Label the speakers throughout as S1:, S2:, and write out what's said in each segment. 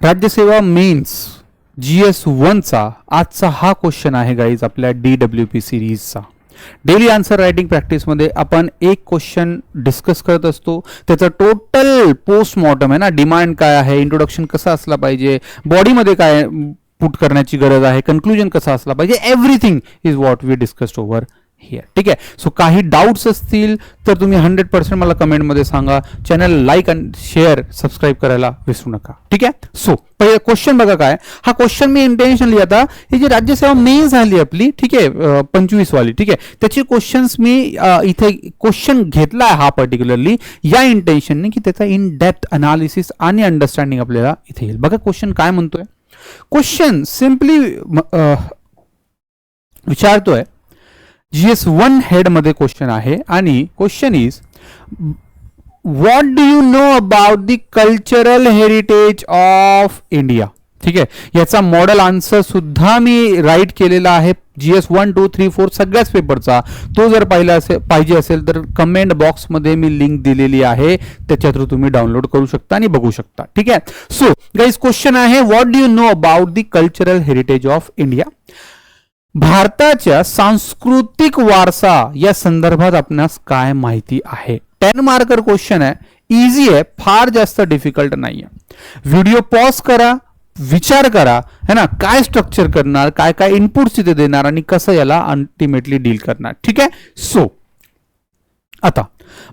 S1: राज्यसेवा men's GS1चा आजचा हा question आहे गाईज आपल्या DWP सिरीजचा. डेली आन्सर रायटिंग प्रॅक्टिसमध्ये आपण एक क्वेश्चन डिस्कस करत असतो, त्याचं टोटल पोस्टमॉर्टम आहे ना, डिमांड काय आहे, इंट्रोडक्शन कसा असला पाहिजे, बॉडीमध्ये काय पुट करण्याची गरज आहे, कन्क्लुजन कसा असला पाहिजे, everything is what we discussed over here. ठीक आहे. सो काही डाऊट्स असतील तर तुम्ही 100% मला कमेंटमध्ये सांगा. चॅनल लाईक आणि शेअर सबस्क्राईब करायला विसरू नका. ठीक आहे. सो पहिले क्वेश्चन बघा काय. हा क्वेश्चन मी इंटेन्शनली आता ही जी राज्यसेवा मेन झाली आपली, ठीक आहे, 25 वाली, ठीक आहे, त्याचे क्वेश्चन्स मी इथे क्वेश्चन घेतला आहे हा पर्टिक्युलरली या इंटेन्शनने की त्याचा इन डेप्थ अनालिसिस आणि अंडरस्टँडिंग आपल्याला इथे येईल. बघा क्वेश्चन काय म्हणतोय. क्वेश्चन सिम्पली विचारतोय, GS1 हेड मध्ये क्वेश्चन आहे आणि question is what do you know about the cultural heritage of India. ठीक आहे. याचा मॉडेल आन्सर सुद्धा मी राईट केलेला आहे GS1, 2, 3, 4 सगळ्याच पेपरचा. तो जर पाहिजे असेल तर कमेंट बॉक्समध्ये मी लिंक दिलेली आहे, त्याच्या थ्रू तुम्ही डाउनलोड करू शकता आणि बघू शकता. ठीक आहे. सो गाईज क्वेश्चन आहे what do you know about the cultural heritage of India. भारताच्या सांस्कृतिक वारसा या संदर्भात आपणास काय माहिती आहे. 10 मार्कर क्वेश्चन आहे, इझी आहे, फार जास्त डिफिकल्ट नाही आहे. व्हिडिओ पॉज करा, विचार करा है ना, काय स्ट्रक्चर करणार, काय काय इनपुट्स तिथे देणार आणि कसं याला अल्टिमेटली डील करणार. ठीक आहे. सो आता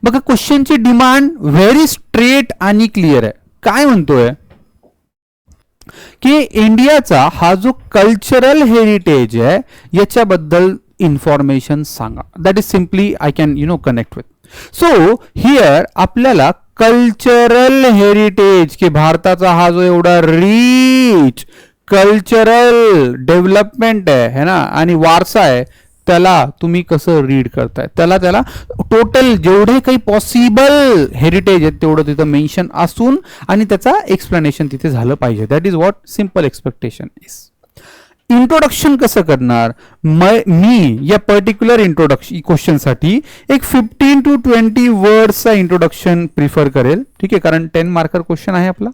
S1: बघा क्वेश्चनची डिमांड व्हेरी स्ट्रेट आणि क्लिअर आहे. काय म्हणतोय की इंडियाचा हा जो कल्चरल हेरिटेज आहे याच्याबद्दल इन्फॉर्मेशन सांगा. That is simply I can connect with. So here आपल्याला कल्चरल हेरिटेज की भारताचा हा जो एवढा रिच कल्चरल डेव्हलपमेंट आहे ना आणि वारसा आहे, त्याला तुम्ही कसं रीड करताय, त्याला टोटल जेवढे काही पॉसिबल हेरिटेज आहेत तेवढं तिथं मेन्शन असून आणि त्याचा एक्सप्लेनेशन तिथे झालं पाहिजे. That is what simple expectation is. Introduction कसं करणार, मी या पर्टिक्युलर इंट्रोडक्शन क्वेश्चनसाठी एक 15 to 20 वर्ड्सचा इंट्रोडक्शन प्रिफर करेल. ठीक आहे, कारण 10 मार्कर क्वेश्चन आहे आपला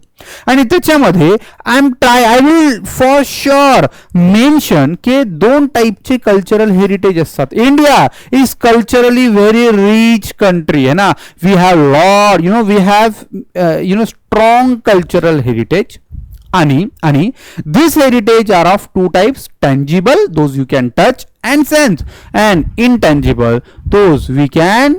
S1: आणि त्याच्यामध्ये I will for sure mention के 2 टाईपचे कल्चरल हेरिटेज असतात. India is culturally very rich country है ना. We have lot we have strong cultural heritage आणि this heritage are of 2 types, tangible, those you can touch and sense, and intangible, those we can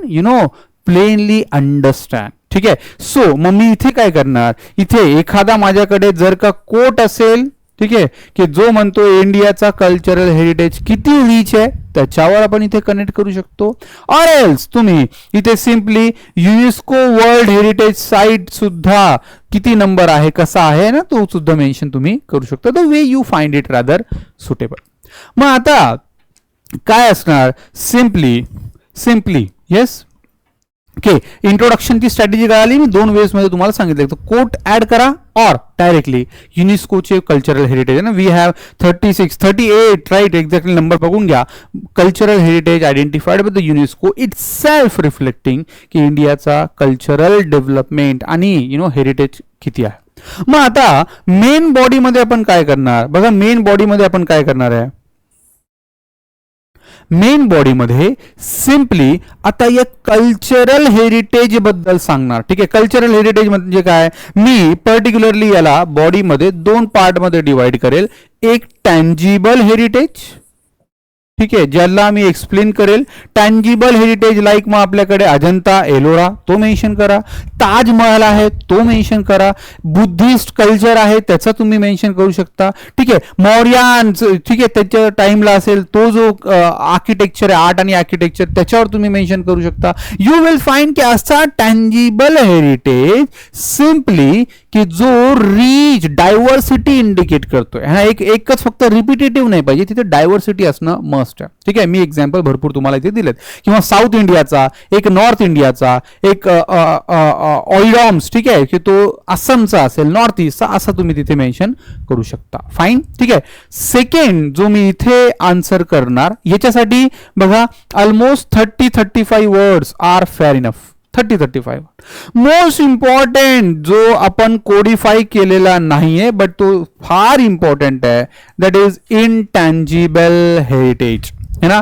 S1: plainly understand. ठीक आहे. So मग मी इथे काय करणार, इथे एखादा माझ्याकडे जर का कोट असेल, ठीक आहे, की जो म्हणतो इंडियाचा कल्चरल हेरिटेज किती रिच आहे त्याच्यावर आपण इथे कनेक्ट करू शकतो. ऑर एल्स तुम्ही इथे simply UNESCO world heritage site सुद्धा किती नंबर आहे, कसा आहे ना, तो सुद्धा मेन्शन तुम्ही करू शकता. The way you find it rather suitable. मग आता काय असणार, सिम्पली येस. ओके, इंट्रोडक्शनची स्ट्रॅटेजी कळाली. मी 2 वेज मध्ये तुम्हाला सांगितलं, कोट ऍड करा और डायरेक्टली युनेस्कोचे कल्चरल हेरिटेज आहे ना, we have 36, 38 right, exactly number बघून घ्या. Cultural heritage identified by the UNESCO itself reflecting की इंडियाचा कल्चरल डेव्हलपमेंट आणि हेरिटेज किती आहे. मग आता मेन बॉडीमध्ये आपण काय करणार, बघा मेन बॉडीमध्ये आपण काय करणार आहे. मेन बॉडीमध्ये सिम्पली आता या कल्चरल हेरिटेज बद्दल सांगणार. ठीक आहे. कल्चरल हेरिटेज म्हणजे काय, मी पर्टिक्युलरली याला बॉडीमध्ये 2 पार्ट मध्ये डिवाइड करेल. एक टँजिबल हेरिटेज, ठीक आहे, ज्याला मी एक्सप्लेन करेल. टँजिबल हेरिटेज लाईक मग आपल्याकडे अजंता एलोरा तो मेन्शन करा, ताजमहल आहे तो मेन्शन करा, बुद्धिस्ट कल्चर आहे त्याचा तुम्ही मेन्शन करू शकता. ठीक आहे. मौर्यान, ठीक आहे, त्याच्या टाइमला असेल तो जो आर्किटेक्चर आहे, आर्ट आणि आर्किटेक्चर, त्याच्यावर तुम्ही मेन्शन करू शकता. यू विल फाइंड की असा टँजिबल हेरिटेज सिम्पली की जो रिच डायव्हर्सिटी इंडिकेट करतोय. हा एकच फक्त रिपिटेटिव्ह नाही पाहिजे, तिथे डायव्हर्सिटी असणं मस्ट आहे. ठीक आहे. मी एक्झाम्पल भरपूर तुम्हाला इथे दिलेत, किंवा साऊथ इंडियाचा, एक नॉर्थ इंडियाचा, एक ऑइडॉम्स, ठीक आहे, की तो आसामचा असेल, नॉर्थ ईस्टचा, असा तुम्ही तिथे मेन्शन करू शकता. फाईन. ठीक आहे. सेकंड जो मी इथे आन्सर करणार याच्यासाठी बघा almost 30-35 words are fair enough. 30-35. Most important जो आपण कोडिफाय केलेला नाहीये बट तो फार इम्पॉर्टंट आहे, दॅट इज इनटँजिबल हेरिटेज, है ना.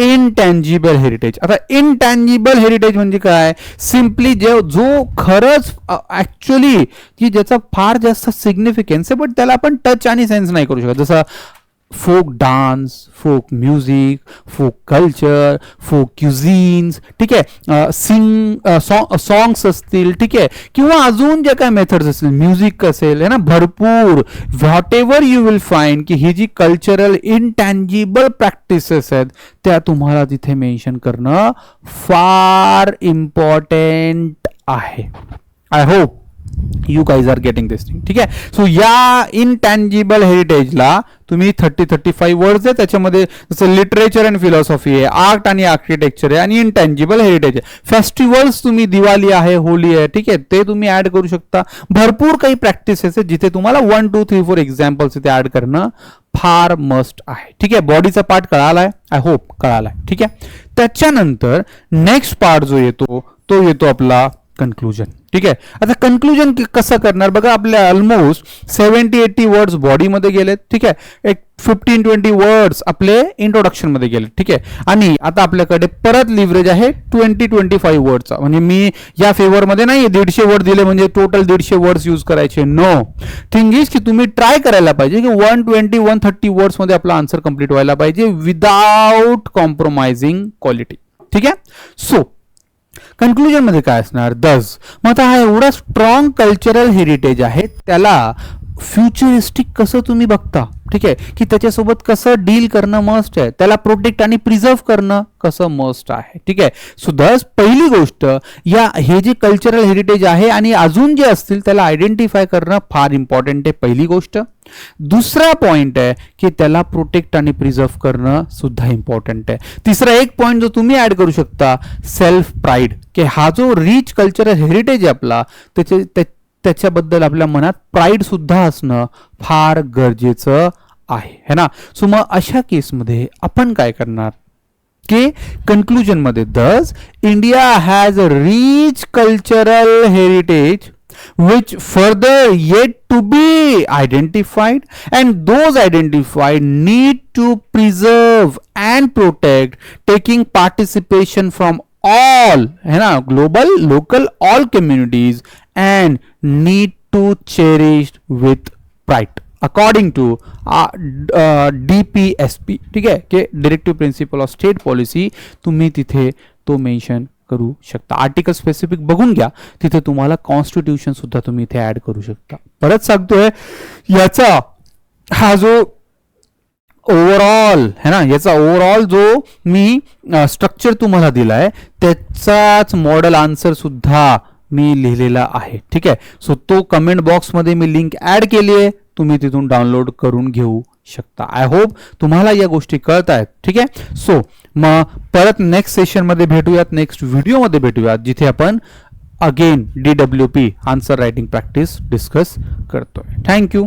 S1: Intangible heritage. आता इनटँजिबल हेरिटेज म्हणजे काय, सिम्पली जो खरंच ऍक्च्युअली की ज्याचा फार जास्त सिग्निफिकन्स आहे बट त्याला आपण टच आणि सेन्स नाही करू शकत, जसं folk dance, folk music, folk culture, folk cuisines, ठीक आहे, सॉंग्स असतील, ठीक आहे, किंवा अजून जे काय मेथड्स असतील, म्युझिक असेल, है ना, भरपूर whatever you will find की ही जी कल्चरल इनटँजिबल प्रॅक्टिसेस आहेत त्या तुम्हाला तिथे मेन्शन करणं फार इम्पॉर्टंट आहे. I hope you guys are getting this thing. ठीक आहे. सो या इनटँजिबल हेरिटेजला तुम्ही 30-35 वर्ड्स आहे, त्याच्यामध्ये जसं लिटरेचर अँड फिलॉसॉफी आहे, आर्ट आणि आर्किटेक्चर आहे, आणि इनटँजिबल हेरिटेज आहे. फेस्टिवल्स तुम्ही दिवाळी आहे, होली आहे, ठीक आहे, ते तुम्ही ऍड करू शकता. भरपूर काही प्रॅक्टिसेस आहे जिथे तुम्हाला 1, 2, 3, 4 एक्झाम्पल्स इथे ऍड करणं फार मस्ट आहे. ठीक आहे. बॉडीचा पार्ट कळालाय, आय होप कळालाय. ठीक आहे. त्याच्यानंतर नेक्स्ट पार्ट जो येतो तो येतो आपला कन्क्लुजन. ठीक आहे. आता कन्क्लुजन कसं करणार बघा, आपल्या ऑलमोस्ट 70-80 वर्ड्स बॉडीमध्ये गेलेत. ठीक आहे. एक 15-20 वर्ड्स आपले इंट्रोडक्शन मध्ये गेले. ठीक आहे. आणि आता आपल्याकडे परत लिव्हरेज आहे 20-25 वर्डचा. म्हणजे मी या फेवर मध्ये नाही 150 वर्ड दिले म्हणजे टोटल 150 वर्ड्स यूज करायचे. नो, थिंग इज की तुम्ही ट्राय करायला पाहिजे की 120-130 वर्ड्स मध्ये आपला आन्सर कंप्लीट व्हायला पाहिजे विदाउट कॉम्प्रोमाइजिंग क्वालिटी. ठीक आहे. सो कन्क्लुजन मध्ये काय असणार, दस. मग आता हा एवढा स्ट्रॉंग कल्चरल हेरिटेज आहे त्याला फ्युचरिस्टिक कसं तुम्ही बघता. ठीक आहे, की त्याच्यासोबत कसं डील करणं मस्ट आहे, त्याला प्रोटेक्ट आणि प्रिझर्व करणं कसं मस्ट आहे. ठीक आहे. सो दस पहिली गोष्ट, या हे जे कल्चरल हेरिटेज आहे आणि अजून जे असतील त्याला आयडेंटिफाय करणं फार इम्पॉर्टंट आहे, पहिली गोष्ट. दुसरा पॉइंट आहे की त्याला प्रोटेक्ट आणि प्रिझर्व करणं सुद्धा इम्पॉर्टंट आहे. तिसरा एक पॉइंट जो तुम्ही ऍड करू शकता, सेल्फ प्राईड, की हा जो रिच कल्चरल हेरिटेज आहे आपला त्याच्याबद्दल आपल्या मनात प्राईड सुद्धा असणं फार गरजेचं आहे, है ना. सो मग अशा केसमध्ये आपण काय करणार की कन्क्लुजन मध्ये, दस India has a rich cultural heritage which further yet to be identified, and those identified need to preserve and protect, taking participation from all, है ना, global, local, all communities, and need to cherish with pride according to DPSP. ठीक आहे, की directive principle of state policy तुम्ही तिथे तो mention करू शकता. आर्टिकल स्पेसिफिक बघून घ्या, तिथे तुम्हाला कॉन्स्टिट्यूशन सुद्धा तुम्ही इथे ऍड करू शकता. परत सांगतोय, याचा हा जो ओव्हरऑल है ना, याचा ओव्हरऑल जो मी स्ट्रक्चर तुम्हाला दिलाय त्याचाच मॉडेल आन्सर सुद्धा मी लिहिलेला आहे. ठीक आहे. सो तो कमेंट बॉक्स मध्ये मी लिंक ऍड केली आहे, तुम्ही तिथून डाउनलोड करून घेऊ शकता. आय होप तुम्हाला या गोष्टी कळत आहेत. ठीक आहे. सो मग परत नेक्स्ट सेशन मध्ये भेटूयात, नेक्स्ट व्हिडिओ मध्ये भेटूयात, जिथे आपण again DWP answer writing practice discuss करतोय. थँक्यू.